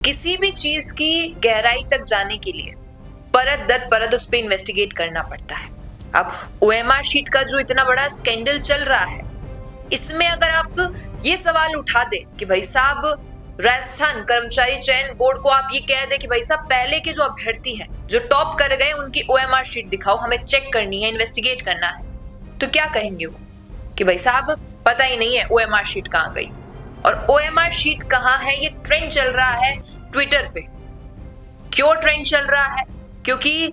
किसी भी चीज की गहराई तक जाने के लिए परत दर परत उस पर इन्वेस्टिगेट करना पड़ता है। अब ओएमआर शीट का जो इतना बड़ा स्कैंडल चल रहा है, इसमें अगर आप ये सवाल उठा दे कि भाई साहब राजस्थान कर्मचारी चयन बोर्ड को आप ये कह दे कि भाई साहब पहले के जो अभ्यर्थी हैं जो टॉप कर गए उनकी ओएमआर शीट दिखाओ, हमें चेक करनी है, इन्वेस्टिगेट करना है, तो क्या कहेंगे वो कि भाई साहब पता ही नहीं है ओएमआर शीट कहाँ गई। और ओएमआर शीट कहाँ है, ये ट्रेंड चल रहा है ट्विटर पे। क्यों ट्रेंड चल रहा है? क्योंकि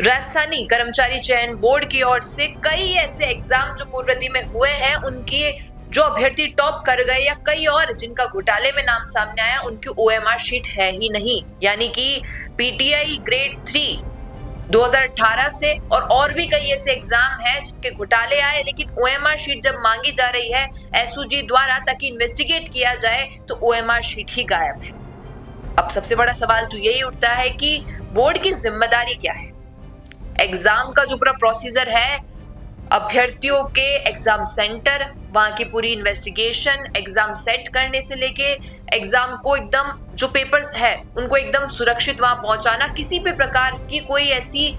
राजस्थानी कर्मचारी चयन बोर्ड की ओर से कई ऐसे एग्जाम जो पूर्ववर्ती में हुए हैं, उनके जो अभ्यर्थी टॉप कर गए या कई और जिनका घोटाले में नाम सामने आया, उनकी ओएमआर शीट है ही नहीं। यानी कि पीटीआई ग्रेड 3 2018 से और भी कई ऐसे एग्जाम हैं जिनके घोटाले आए, लेकिन ओएमआर शीट जब मांगी जा रही है एसओजी द्वारा ताकि इन्वेस्टिगेट किया जाए तो ओएमआर शीट ही गायब है। अब सबसे बड़ा सवाल तो यही उठता है कि बोर्ड की जिम्मेदारी क्या है। एग्जाम का जो पूरा प्रोसीजर है, अभ्यर्थियों के एग्जाम सेंटर, वहां की पूरी इन्वेस्टिगेशन, एग्जाम सेट करने से लेके एग्जाम को एकदम जो पेपर्स है उनको एकदम सुरक्षित वहां पहुंचाना, किसी भी प्रकार की कोई ऐसी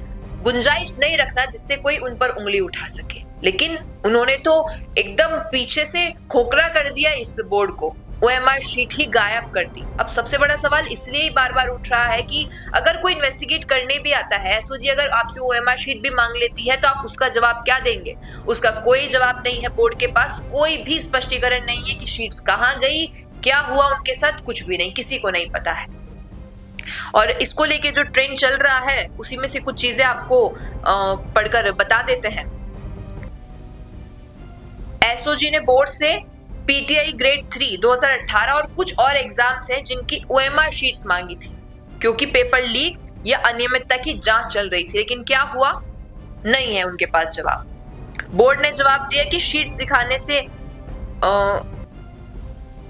गुंजाइश नहीं रखना जिससे कोई उन पर उंगली उठा सके। लेकिन उन्होंने तो एकदम पीछे से खोखला कर दिया इस बोर्ड को, ओएमआर शीट ही गायब कर दी। अब सबसे बड़ा सवाल इसलिए ही बार बार उठ रहा है कि अगर कोई इन्वेस्टिगेट करने भी आता है, एसओजी अगर आपसे ओएमआर शीट भी मांग लेती है तो आप उसका जवाब क्या देंगे? उसका कोई जवाब नहीं है बोर्ड के पास, कोई भी स्पष्टीकरण नहीं है कि शीट्स कहाँ गई, क्या हुआ उनके साथ, कुछ भी नहीं, किसी को नहीं पता है। और इसको लेके जो ट्रेंड चल रहा है उसी में से कुछ चीजें आपको पढ़कर बता देते हैं। एसओजी ने बोर्ड से पीटीआई ग्रेड 3 2018 और कुछ और एग्जाम्स हैं जिनकी ओएमआर शीट्स मांगी थी, क्योंकि पेपर लीक या अनियमितता की जांच चल रही थी। लेकिन क्या हुआ? नहीं है उनके पास जवाब। बोर्ड ने जवाब दिया कि शीट्स दिखाने से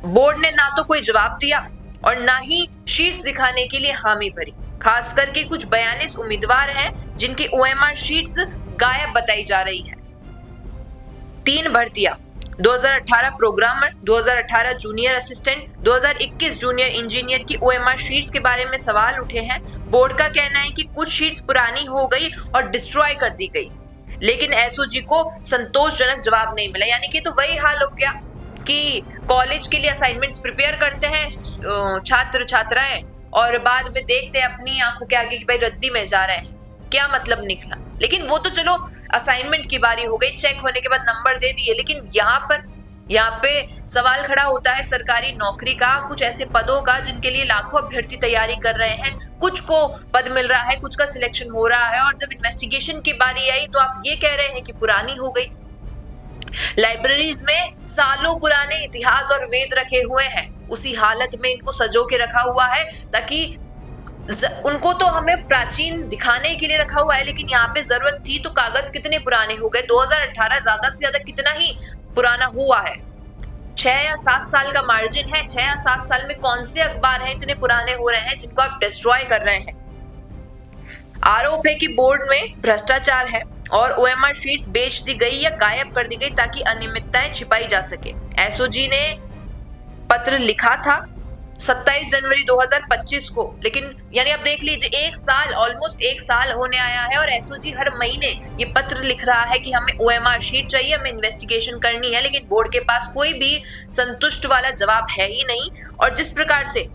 बोर्ड ने ना तो कोई जवाब दिया और ना ही शीट्स दिखाने के लिए हामी भरी। खास करके कुछ 42 उम्मीदवार हैं जिनकी ओएमआर शीट्स गायब बताई जा रही है। 3 भर्तियां 2018 programmer, 2018 junior assistant, 2021 junior engineer की ओएमआर शीट्स के बारे में सवाल उठे हैं। बोर्ड का कहना है कि कुछ शीट्स पुरानी हो गई और डिस्ट्रॉय कर दी गई, लेकिन एसओजी को संतोषजनक जवाब नहीं मिला। यानी कि तो वही हाल हो गया कि कॉलेज के लिए असाइनमेंट्स प्रिपेयर करते हैं छात्र छात्राएं और बाद में देखते हैं अपनी आंखों के आगे कि भाई रद्दी में जा रहे हैं, क्या मतलब निकला। लेकिन वो तो चलो असाइनमेंट की बारी हो गई, चेक होने के बाद नंबर दे दिए। लेकिन यहाँ पे सवाल खड़ा होता है सरकारी नौकरी का, कुछ ऐसे पदों का जिनके लिए लाखों अभ्यर्थी तैयारी कर रहे हैं, कुछ को पद मिल रहा है, कुछ का सिलेक्शन हो रहा है, और जब इन्वेस्टिगेशन की बारी आई तो आप ये कह रहे हैं कि पुरानी हो गई। लाइब्रेरीज में सालों पुराने इतिहास और वेद रखे हुए हैं, उसी हालत में इनको सजो के रखा हुआ है ताकि उनको तो हमें प्राचीन दिखाने के लिए रखा हुआ है, लेकिन यहाँ पे जरूरत थी तो कागज कितने पुराने हो गए। 2018 ज्यादा से ज्यादा कितना ही पुराना हुआ है, 6 या 7 साल का मार्जिन है। 6 या 7 साल में कौन से अखबार हैं इतने पुराने हो रहे हैं जिनको आप डिस्ट्रॉय कर रहे हैं। आरोप है कि बोर्ड में भ्रष्टाचार है और ओएमआर शीट्स बेच दी गई या गायब कर दी गई ताकि अनियमितताएं छिपाई जा सके। एसओजी ने पत्र लिखा था 27 जनवरी 2025 को, लेकिन यानी आप देख लीजिए 1 साल, ऑलमोस्ट 1 साल होने आया है और एसओजी हर महीने ये पत्र लिख रहा है कि हमें ओएमआर शीट चाहिए, हमें इन्वेस्टिगेशन करनी है, लेकिन बोर्ड के पास कोई भी संतुष्ट वाला जवाब है ही नहीं। और जिस प्रकार से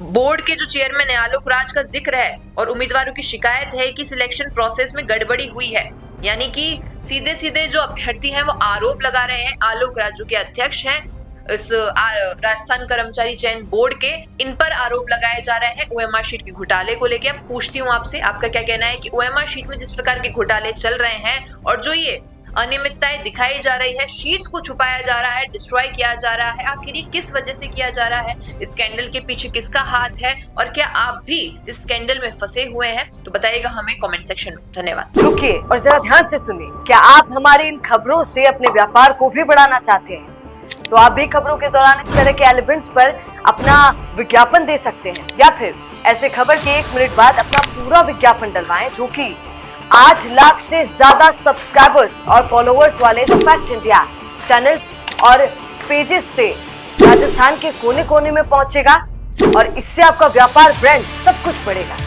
बोर्ड के जो चेयरमैन है आलोक राज का जिक्र है और उम्मीदवारों की शिकायत है कि सिलेक्शन प्रोसेस में गड़बड़ी हुई है, यानी कि सीधे सीधे जो अभ्यर्थी हैं वो आरोप लगा रहे हैं। आलोक राज जो के अध्यक्ष हैं इस राजस्थान कर्मचारी चयन बोर्ड के, इन पर आरोप लगाए जा रहे हैं ओएमआर शीट के घोटाले को लेकर। अब पूछती हूँ आपसे, आपका क्या कहना है कि ओएमआर शीट में जिस प्रकार के घोटाले चल रहे हैं और जो ये अनियमितताएं दिखाई जा रही है, शीट्स को छुपाया जा रहा है, डिस्ट्रॉय किया जा रहा है, आखिर ये किस वजह से किया जा रहा है? इस स्कैंडल के पीछे किसका हाथ है और क्या आप भी इस स्कैंडल में फंसे हुए हैं? तो बताइएगा हमें कमेंट सेक्शन में। धन्यवाद। रुकिए और जरा ध्यान से सुनिए, क्या आप हमारी इन खबरों से अपने व्यापार को भी बढ़ाना चाहते हैं? तो आप भी खबरों के दौरान इस तरह के एलिमेंट्स पर अपना विज्ञापन दे सकते हैं, या फिर ऐसे खबर के 1 मिनट बाद अपना पूरा विज्ञापन डलवाएं, जो कि 8 लाख से ज्यादा सब्सक्राइबर्स और फॉलोअर्स वाले द फैक्ट इंडिया चैनल्स और पेजेस से राजस्थान के कोने कोने में पहुंचेगा और इससे आपका व्यापार, ब्रांड सब कुछ बढ़ेगा।